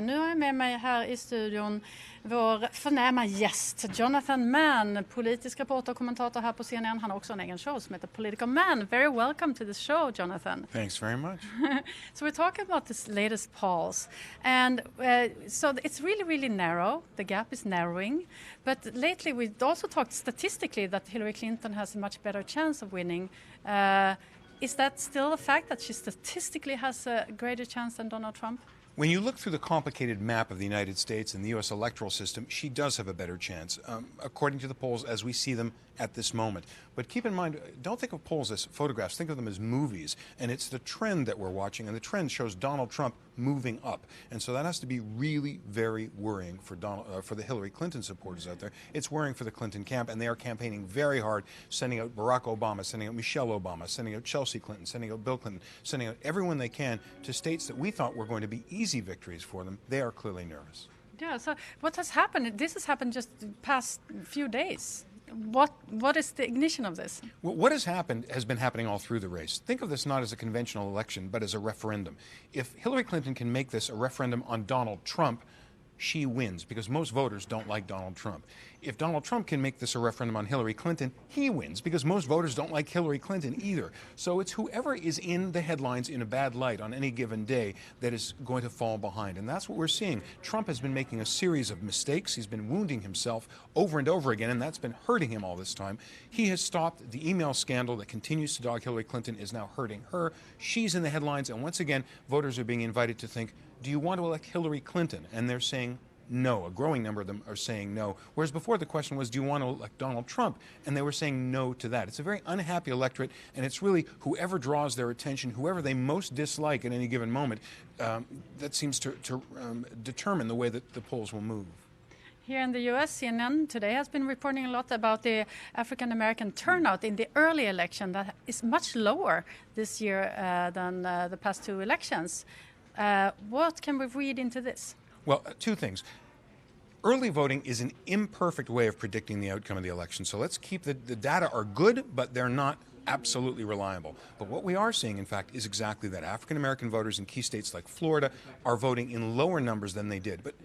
Nu har jag med mig här i studion vår förnäma gäst, Jonathan Mann, politisk reporter och kommentator här på CNN. Han har också en egen show som heter Political Man. Very welcome to the show, Jonathan. Thanks very much. So we're talking about this latest polls. And so it's really, really narrow. The gap is narrowing. But lately we've also talked statistically that Hillary Clinton has a much better chance of winning. Is that still a fact that she statistically has a greater chance than Donald Trump? When you look through the complicated map of the United States and the U.S. electoral system, she does have a better chance, according to the polls as we see them at this moment. But keep in mind, don't think of polls as photographs, think of them as movies. And it's the trend that we're watching, and the trend shows Donald Trump moving up. And so that has to be really very worrying for for the Hillary Clinton supporters out there. It's worrying for the Clinton camp, and they are campaigning very hard, sending out Barack Obama, sending out Michelle Obama, sending out Chelsea Clinton, sending out Bill Clinton, sending out everyone they can to states that we thought were going to be easy victories for them. They are clearly nervous. Yeah, so what has happened? This has happened just the past few days. What is the ignition of this? Well, what has happened has been happening all through the race. Think of this not as a conventional election, but as a referendum. If Hillary Clinton can make this a referendum on Donald Trump, she wins, because most voters don't like Donald Trump. If Donald Trump can make this a referendum on Hillary Clinton, he wins, because most voters don't like Hillary Clinton either. So it's whoever is in the headlines in a bad light on any given day that is going to fall behind. And that's what we're seeing. Trump has been making a series of mistakes. He's been wounding himself over and over again, and that's been hurting him all this time. He has stopped the email scandal that continues to dog Hillary Clinton, is now hurting her. She's in the headlines, and once again, voters are being invited to think, do you want to elect Hillary Clinton? And they're saying no. A growing number of them are saying no. Whereas before the question was, do you want to elect Donald Trump? And they were saying no to that. It's a very unhappy electorate, and it's really whoever draws their attention, whoever they most dislike at any given moment, that seems to determine the way that the polls will move. Here in the U.S., CNN today has been reporting a lot about the African-American turnout in the early election that is much lower this year than the past two elections. What can we read into this? Well, two things. Early voting is an imperfect way of predicting the outcome of the election. So let's keep the data are good, but they're not absolutely reliable. But what we are seeing, in fact, is exactly that. African-American voters in key states like Florida are voting in lower numbers than they did. But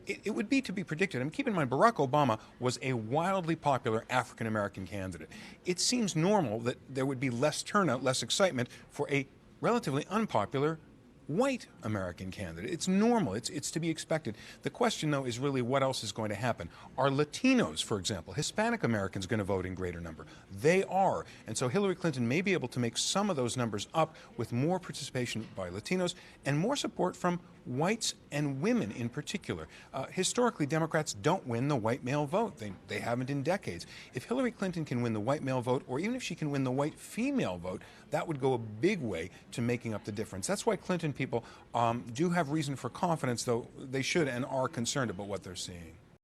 it would be to be predicted. And keep in mind, Barack Obama was a wildly popular African-American candidate. It seems normal that there would be less turnout, less excitement for a relatively unpopular white American candidate. It's normal. It's to be expected. The question, though, is really what else is going to happen. Are Latinos, for example, Hispanic Americans, going to vote in greater number? They are. And so Hillary Clinton may be able to make some of those numbers up with more participation by Latinos and more support from whites and women in particular. Historically, Democrats don't win the white male vote. They haven't in decades. If Hillary Clinton can win the white male vote, or even if she can win the white female vote, that would go a big way to making up the difference. That's why Clinton people do have reason for confidence, though they should and are concerned about what they're seeing.